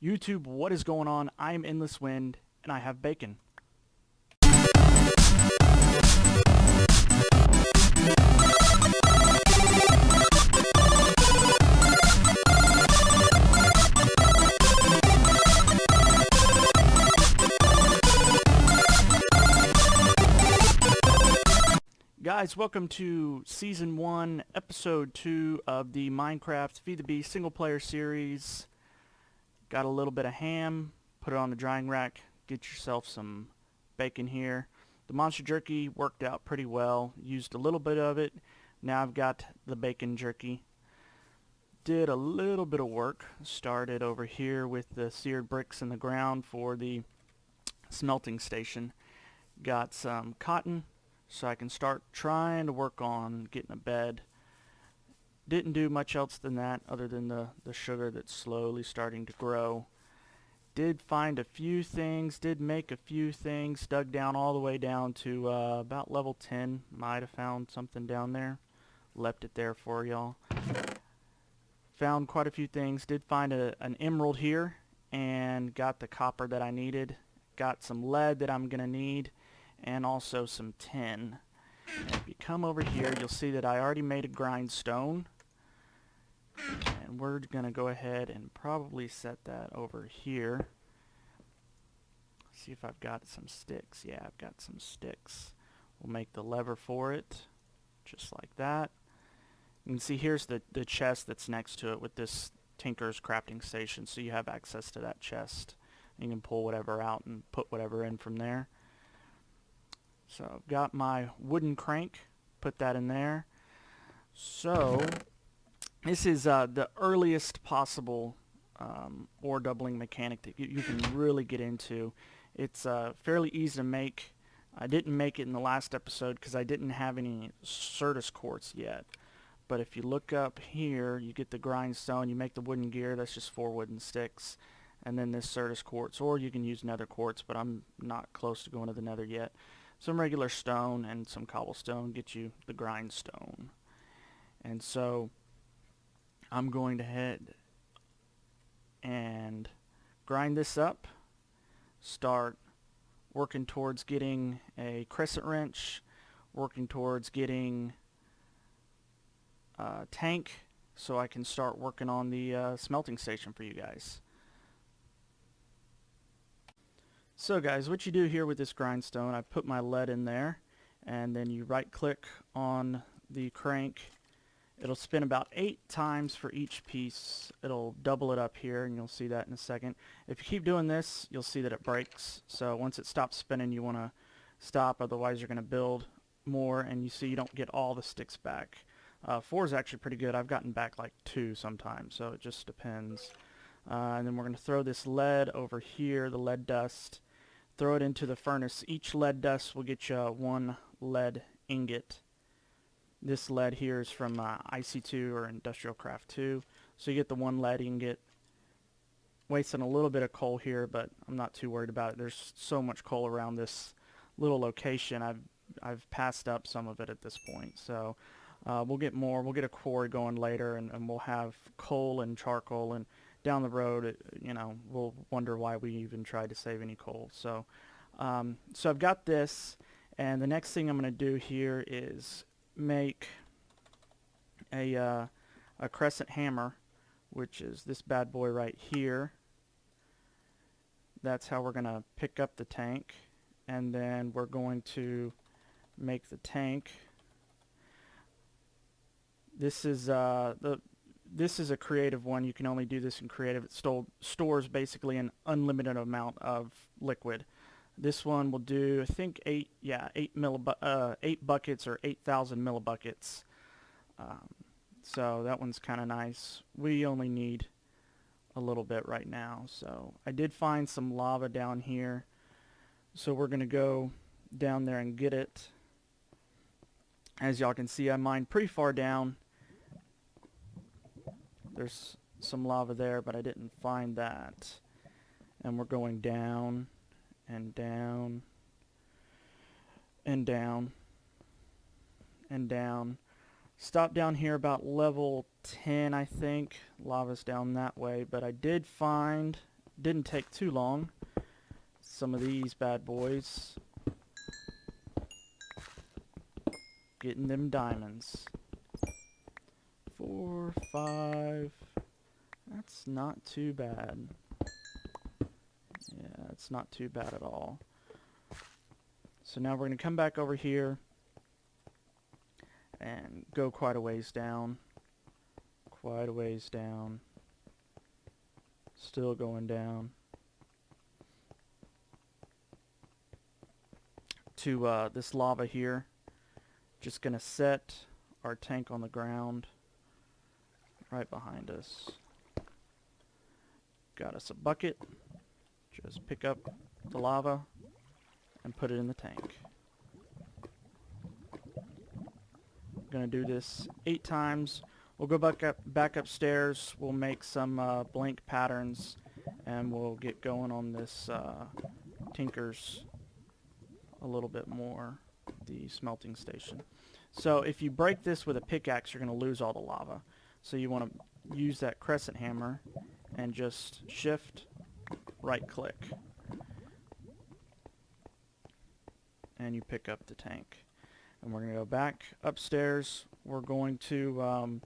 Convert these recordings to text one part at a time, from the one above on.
YouTube, what is going on? I am Endless Wind, and I have bacon. Guys, welcome to Season 1, Episode 2 of the Minecraft Feed the Beast single-player series. Got a little bit of ham, put it on the drying rack, get yourself some bacon here. The monster jerky worked out pretty well, used a little bit of it. Now I've got the bacon jerky. Did a little bit of work, started over here with the seared bricks in the ground for the smelting station. Got some cotton, so I can start trying to work on getting a bed. Didn't do much else than that other than the sugar that's slowly starting to grow. Did find a few things, did make a few things, dug down all the way down to about level 10. Might have found something down there. Left it there for y'all. Found quite a few things. Did find an emerald here and got the copper that I needed. Got some lead that I'm going to need. And also some tin. And if you come over here, you'll see that I already made a grindstone. And we're going to go ahead and probably set that over here. See if I've got some sticks. Yeah, I've got some sticks. We'll make the lever for it, just like that. You can see here's the chest that's next to it with this Tinker's crafting station, so you have access to that chest. You can pull whatever out and put whatever in from there. So I've got my wooden crank, put that in there. So this is the earliest possible ore doubling mechanic that you can really get into. It's fairly easy to make. I didn't make it in the last episode because I didn't have any Certus quartz yet. But if you look up here, you get the grindstone, you make the wooden gear, that's just 4 wooden sticks. And then this Certus quartz, or you can use nether quartz, but I'm not close to going to the nether yet. Some regular stone and some cobblestone get you the grindstone. And so I'm going to head and grind this up, start working towards getting a crescent wrench, working towards getting a tank so I can start working on the smelting station for you guys. So guys, what you do here with this grindstone, I put my lead in there, and then you right click on the crank. It'll spin about 8 times for each piece. It'll double it up here, and you'll see that in a second. If you keep doing this, you'll see that it breaks. So once it stops spinning, you want to stop, otherwise you're going to build more, and you see you don't get all the sticks back. 4 is actually pretty good. I've gotten back like 2 sometimes, so it just depends. And then we're going to throw this lead over here, the lead dust. Throw it into the furnace. Each lead dust will get you 1 lead ingot. This lead here is from IC2 or Industrial Craft 2. So you get the 1 lead ingot. Wasting a little bit of coal here, but I'm not too worried about it. There's so much coal around this little location. I've passed up some of it at this point. So we'll get more. We'll get a quarry going later, and we'll have coal and charcoal, and down the road, we'll wonder why we even tried to save any coal. So I've got this, and the next thing I'm going to do here is make a crescent hammer, which is this bad boy right here. That's how we're going to pick up the tank, and then we're going to make the tank. This is This is a creative one. You can only do this in creative. It stores basically an unlimited amount of liquid. This one will do, I think, 8 buckets or 8,000 millibuckets. So that one's kind of nice. We only need a little bit right now. So I did find some lava down here. So we're going to go down there and get it. As y'all can see, I mined pretty far down. There's some lava there, but I didn't find that. And we're going down and down and down and down. Stop down here about level 10, I think. Lava's down that way, but I did find Didn't take too long. Some of these bad boys. Getting them diamonds. 4, 5. That's not too bad. Yeah, it's not too bad at all. So now we're going to come back over here and go quite a ways down. Quite a ways down. Still going down. To this lava here. Just going to set our tank on the ground right behind us. Got us a bucket. Just pick up the lava and put it in the tank. Gonna do this 8 times. We'll go back upstairs. We'll make some blank patterns, and we'll get going on this Tinkers a little bit more. The smelting station. So if you break this with a pickaxe, you're gonna lose all the lava. So you want to use that crescent hammer and just shift, right click, and you pick up the tank. And we're going to go back upstairs. We're going to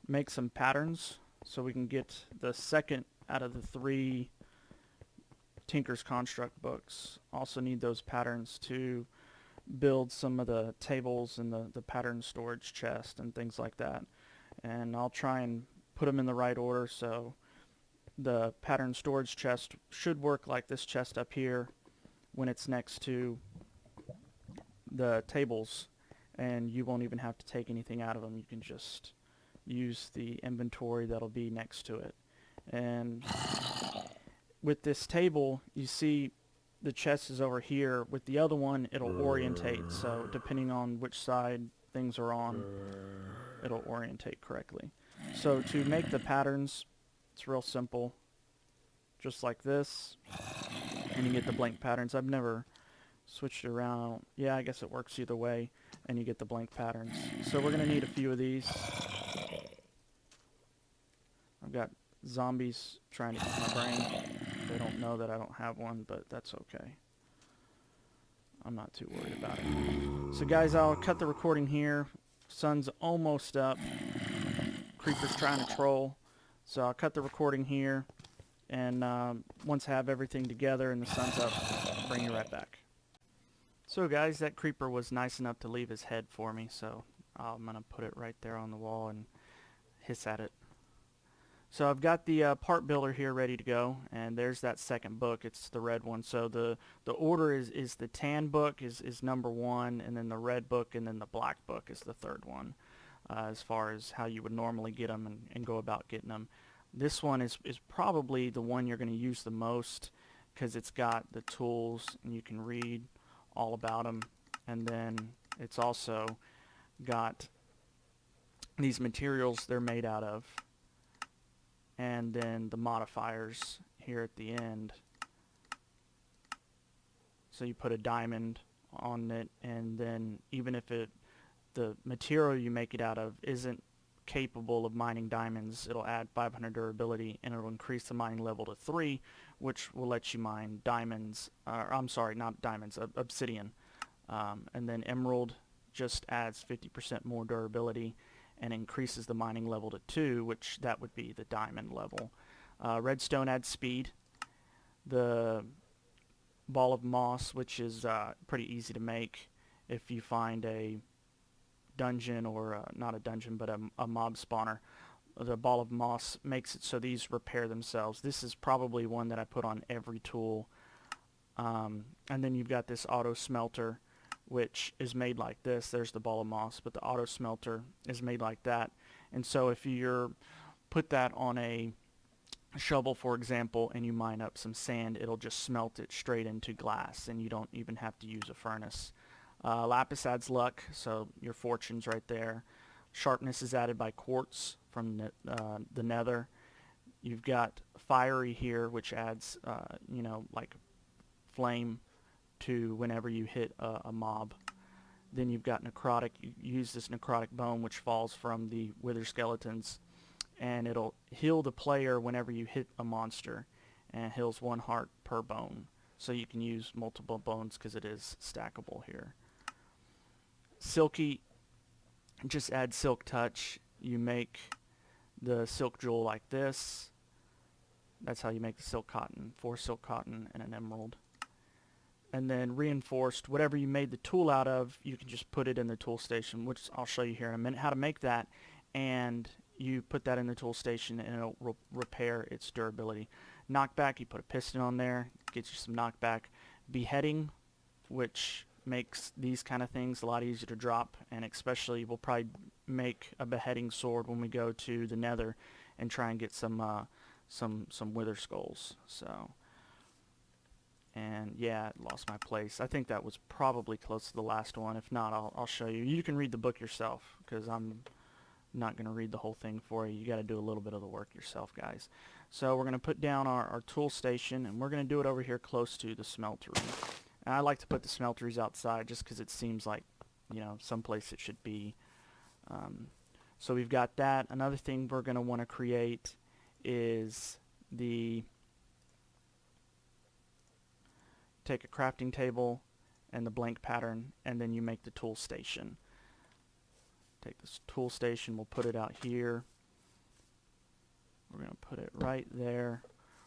make some patterns so we can get the second out of the 3 Tinker's Construct books. Also need those patterns to build some of the tables and the pattern storage chest and things like that. And I'll try and put them in the right order, so the pattern storage chest should work like this chest up here when it's next to the tables, and you won't even have to take anything out of them. You can just use the inventory that'll be next to it. And with this table, you see the chest is over here. With the other one, it'll orientate, so depending on which side things are on, it'll orientate correctly. So to make the patterns, it's real simple. Just like this, and you get the blank patterns. I've never switched it around. Yeah, I guess it works either way, and you get the blank patterns. So we're going to need a few of these. I've got zombies trying to eat my brain. They don't know that I don't have one, but that's okay. I'm not too worried about it. So guys, I'll cut the recording here. Sun's almost up. Creeper's trying to troll. So I'll cut the recording here, and once I have everything together and the sun's up, I'll bring you right back. So guys, that creeper was nice enough to leave his head for me, so I'm going to put it right there on the wall and hiss at it. So I've got the part builder here ready to go, and there's that second book. It's the red one. So the order is the tan book is number 1, and then the red book, and then the black book is the third one, as far as how you would normally get them and go about getting them. This one is probably the one you're going to use the most, because it's got the tools and you can read all about them, and then it's also got these materials they're made out of, and then the modifiers here at the end. So you put a diamond on it, and then even if the material you make it out of isn't capable of mining diamonds, it'll add 500 durability, and it'll increase the mining level to 3, which will let you mine diamonds, I'm sorry, not diamonds, obsidian. And then emerald just adds 50% more durability and increases the mining level to 2, which that would be the diamond level. Redstone adds speed. The ball of moss, which is pretty easy to make if you find a dungeon, or not a dungeon, but a mob spawner. The ball of moss makes it so these repair themselves. This is probably one that I put on every tool. And then you've got this auto smelter, which is made like this. There's the ball of moss, but the auto smelter is made like that. And so if you're put that on a shovel, for example, and you mine up some sand, it'll just smelt it straight into glass, and you don't even have to use a furnace. Lapis adds luck, so your fortune's right there. Sharpness is added by quartz from the nether. You've got fiery here, which adds, like flame to whenever you hit a mob. Then you've got necrotic. You use this necrotic bone, which falls from the wither skeletons, and it'll heal the player whenever you hit a monster. and heals 1 heart per bone. So you can use multiple bones because it is stackable here. Silky, just add silk touch. You make the silk jewel like this. That's how you make the silk cotton. 4 silk cotton and an emerald. And then reinforced, whatever you made the tool out of, you can just put it in the tool station, which I'll show you here in a minute how to make that. And you put that in the tool station and it'll repair its durability. Knockback, you put a piston on there, gets you some knockback. Beheading, which makes these kind of things a lot easier to drop, and especially we'll probably make a beheading sword when we go to the Nether and try and get some wither skulls. So, and yeah, lost my place. I think that was probably close to the last one. If not, I'll show you. You can read the book yourself because I'm not going to read the whole thing for you. You got to do a little bit of the work yourself, guys. So we're going to put down our tool station, and we're going to do it over here close to the smeltery. And I like to put the smelteries outside just because it seems like, you know, someplace it should be. So we've got that. Another thing we're going to want to create is take a crafting table and the blank pattern, and then you make the tool station. Take this tool station, we'll put it out here. We're going to put it right there.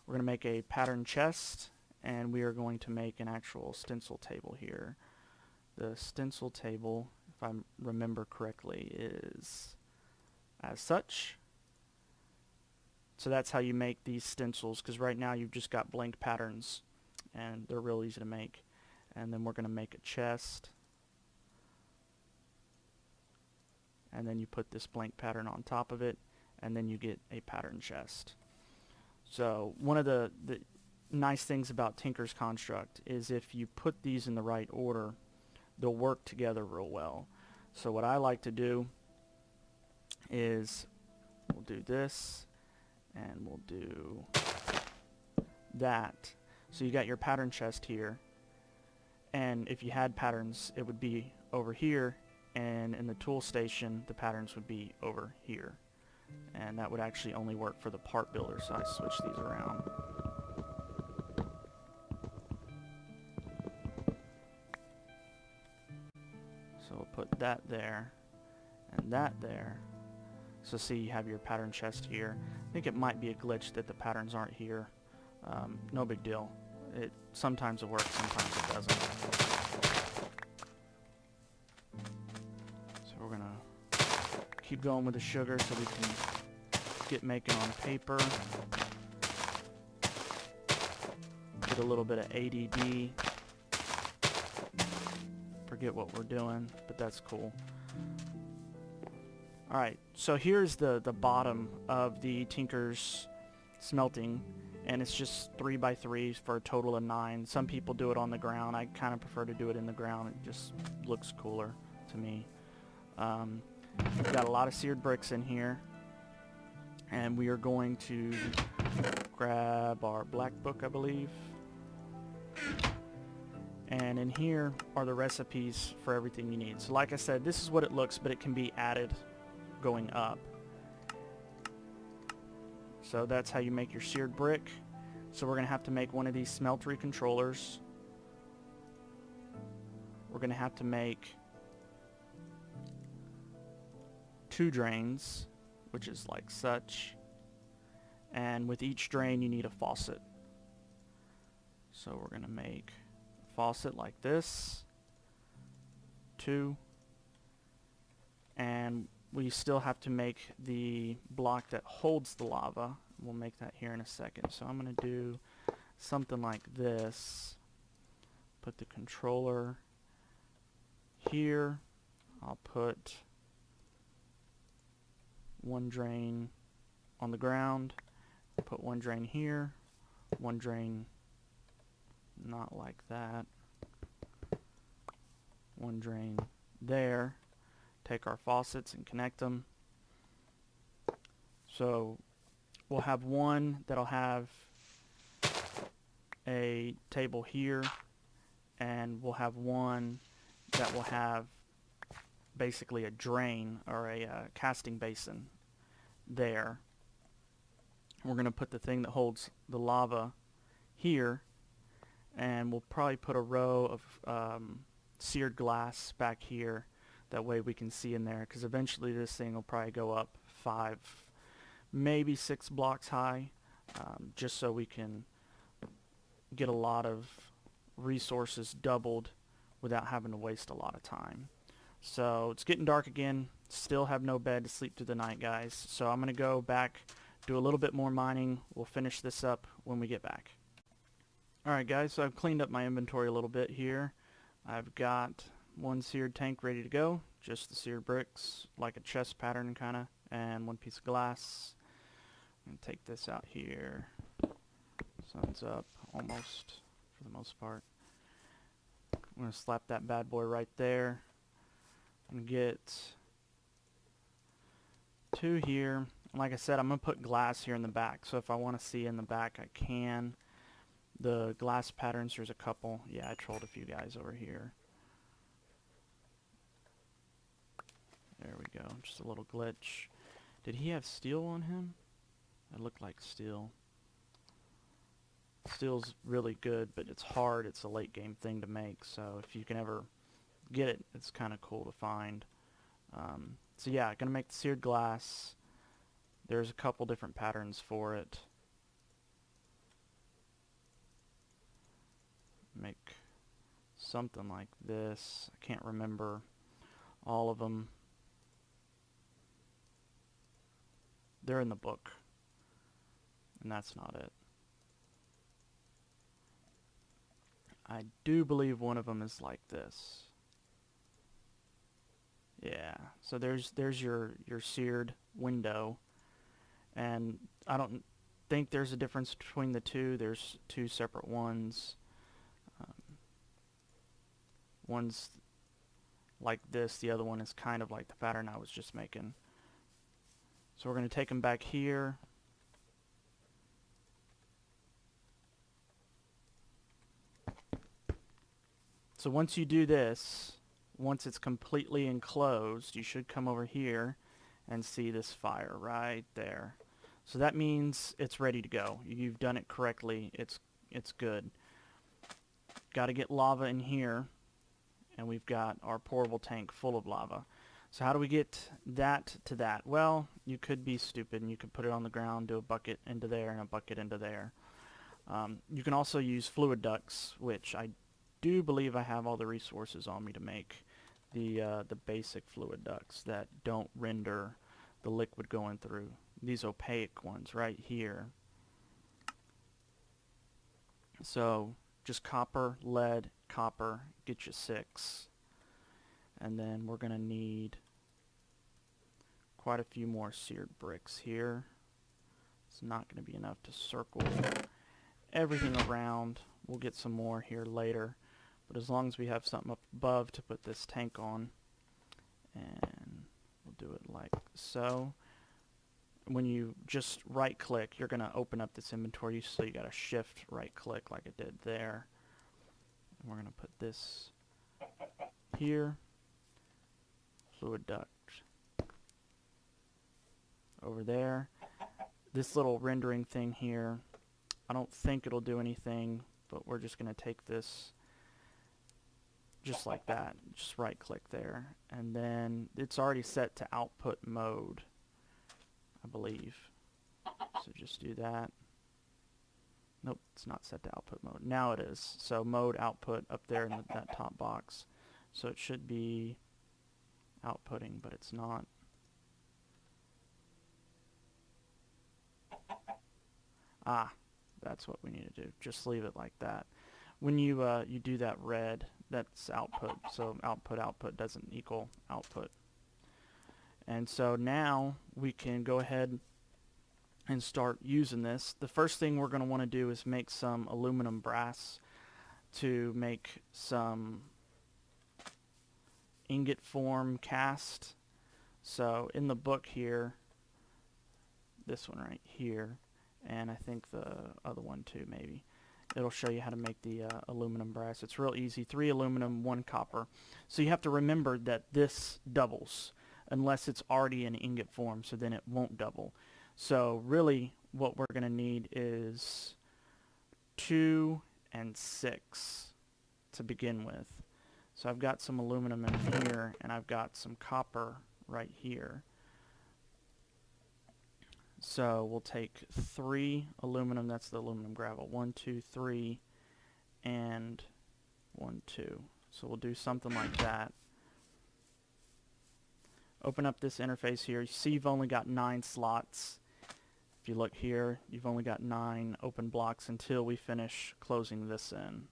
We're going to make a pattern chest, and we are going to make an actual stencil table here. The stencil table, if I remember correctly, is as such. So that's how you make these stencils, because right now you've just got blank patterns, and they're real easy to make. And then we're going to make a chest. And then you put this blank pattern on top of it, and then you get a pattern chest. So one of the nice things about Tinker's Construct is if you put these in the right order, they'll work together real well. So what I like to do is we'll do this, and we'll do that. So you got your pattern chest here, and if you had patterns, it would be over here, and in the tool station the patterns would be over here, and that would actually only work for the part builder, so I switch these around. So we'll put that there and that there. So see, you have your pattern chest here. I think it might be a glitch that the patterns aren't here. No big deal. Sometimes it works, sometimes it doesn't. So we're gonna keep going with the sugar so we can get making on paper. Get a little bit of ADD. Forget what we're doing, but that's cool. Alright, so here's the bottom of the Tinker's Smelting, and it's just 3x3 for a total of 9. Some people do it on the ground. I kind of prefer to do it in the ground. It just looks cooler to me. We've got a lot of seared bricks in here, and we are going to grab our black book, I believe. And in here are the recipes for everything you need. So like I said, this is what it looks, but it can be added going up. So that's how you make your seared brick. So we're going to have to make one of these smeltery controllers. We're going to have to make 2 drains, which is like such. And with each drain you need a faucet. So we're going to make a faucet like this. 2. And we still have to make the block that holds the lava. We'll make that here in a second. So I'm going to do something like this. Put the controller here. I'll put 1 drain on the ground. Put 1 drain here. 1 drain not like that. 1 drain there. Take our faucets and connect them. So we'll have one that'll have a table here, and we'll have one that will have basically a drain or a casting basin there. We're going to put the thing that holds the lava here, and we'll probably put a row of seared glass back here. That way we can see in there, because eventually this thing will probably go up 5, maybe 6 blocks high, just so we can get a lot of resources doubled without having to waste a lot of time. So it's getting dark again. Still have no bed to sleep through the night, guys. So I'm going to go back, do a little bit more mining. We'll finish this up when we get back. Alright guys, so I've cleaned up my inventory a little bit here. I've got one seared tank ready to go, just the seared bricks, like a chest pattern kinda, and one piece of glass. I'm going to take this out here. Sun's up, almost, for the most part. I'm going to slap that bad boy right there. I'm going to get 2 here. And like I said, I'm going to put glass here in the back, so if I want to see in the back, I can. The glass patterns, there's a couple. Yeah, I trolled a few guys over here. There we go, just a little glitch. Did he have steel on him? It looked like steel. Steel's really good, but it's hard. It's a late game thing to make, so if you can ever get it, it's kind of cool to find. So yeah, gonna make the seared glass. There's a couple different patterns for it. Make something like this. I can't remember all of them. They're in the book, and that's not it. I do believe one of them is like this. Yeah, so there's your seared window, and I don't think there's a difference between the two. There's 2 separate ones. One's like this, the other one is kind of like the pattern I was just making. So we're going to take them back here. So once you do this, once it's completely enclosed, you should come over here and see this fire right there. So that means it's ready to go. You've done it correctly. It's good. Got to get lava in here, and we've got our pourable tank full of lava. So how do we get that to that? Well, you could be stupid and you could put it on the ground, do a bucket into there and a bucket into there. You can also use fluid ducts, which I do believe I have all the resources on me to make the basic fluid ducts that don't render the liquid going through. These opaque ones right here. So just copper, lead, copper, get you 6. And then we're going to need quite a few more seared bricks here. It's not going to be enough to circle everything around. We'll get some more here later. But as long as we have something up above to put this tank on, and we'll do it like so. When you just right click, you're going to open up this inventory, so you got to shift right click like it did there. And we're going to put this here. Fluid duct over there. This little rendering thing here, I don't think it'll do anything, but we're just going to take this just like that. Just right click there, and then it's already set to output mode, I believe. So just do that. Nope, it's not set to output mode. Now it is. So mode output up there in that top box. So it should be outputting, but it's not. Ah, that's what we need to do. Just leave it like that. When you do that red, that's output. So output doesn't equal output. And so now we can go ahead and start using this. The first thing we're going to want to do is make some aluminum brass to make some ingot form cast. So in the book here, this one right here, and I think the other one too maybe, it'll show you how to make the aluminum brass. It's real easy. 3 aluminum, 1 copper. So you have to remember that this doubles unless it's already in ingot form, so then it won't double. So really what we're going to need is 2, and 6 to begin with. So I've got some aluminum in here, and I've got some copper right here. So we'll take 3 aluminum, that's the aluminum gravel. 1, 2, 3, and 1, 2. So we'll do something like that. Open up this interface here. You see you've only got 9 slots. If you look here, you've only got 9 open blocks until we finish closing this in.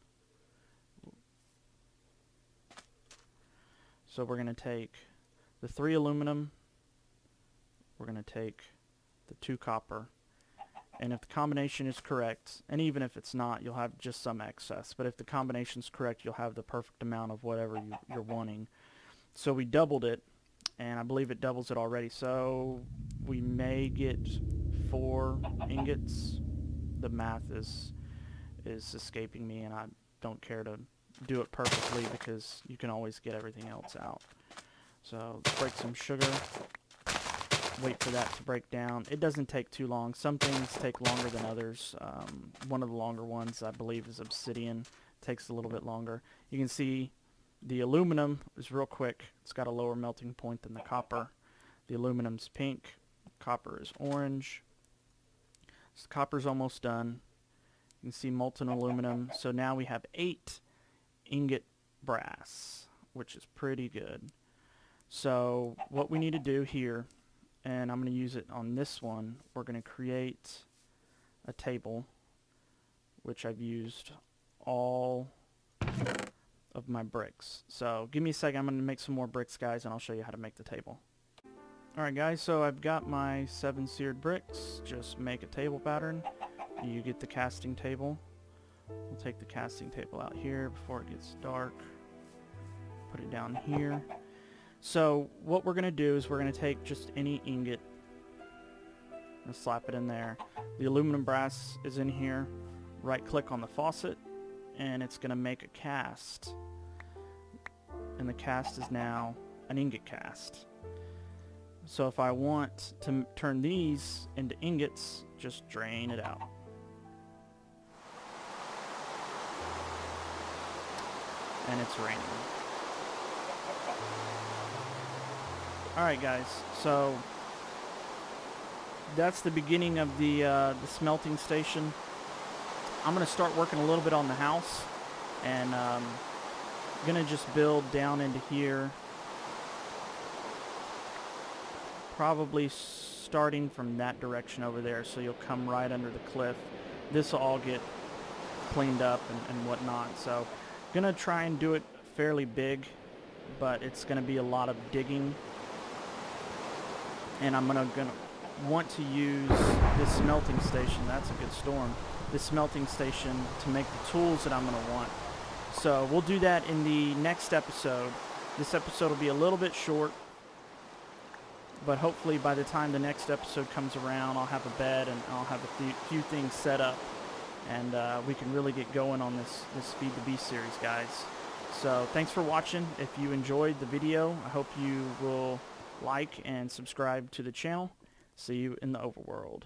So we're going to take the 3 aluminum, we're going to take the 2 copper, and if the combination is correct, and even if it's not, you'll have just some excess, but if the combination is correct, you'll have the perfect amount of whatever you're wanting. So we doubled it, and I believe it doubles it already, so we may get 4 ingots. The math is escaping me, and I don't care to do it perfectly because you can always get everything else out. So let's break some sugar, wait for that to break down. It doesn't take too long. Some things take longer than others. One of the longer ones I believe is obsidian. Takes a little bit longer. You can see the aluminum is real quick. It's got a lower melting point than the copper. The aluminum's pink, copper is orange. So copper's almost done. You can see molten aluminum. So now we have 8 ingot brass, which is pretty good. So what we need to do here, and I'm going to use it on this one, we're going to create a table, which I've used all of my bricks. So give me a second, I'm going to make some more bricks, guys, and I'll show you how to make the table. Alright guys, so I've got my 7 seared bricks. Just make a table pattern. You get the casting table. We'll take the casting table out here before it gets dark. Put it down here. So what we're going to do is we're going to take just any ingot and slap it in there. The aluminum brass is in here. Right click on the faucet and it's going to make a cast. And the cast is now an ingot cast. So if I want to turn these into ingots, just drain it out. And it's raining. Alright guys, so that's the beginning of the smelting station. I'm going to start working a little bit on the house, and going to just build down into here, probably starting from that direction over there, so you'll come right under the cliff. This will all get cleaned up and whatnot, so gonna try and do it fairly big, but it's gonna be a lot of digging, and I'm gonna want to use this smelting station. That's a good storm. This smelting station to make the tools that I'm gonna want. So we'll do that in the next episode. This episode will be a little bit short, but hopefully by the time the next episode comes around, I'll have a bed and I'll have a few things set up, and we can really get going on this Feed the Beast series, guys. So thanks for watching. If you enjoyed the video, I hope you will like and subscribe to the channel. See you in the overworld.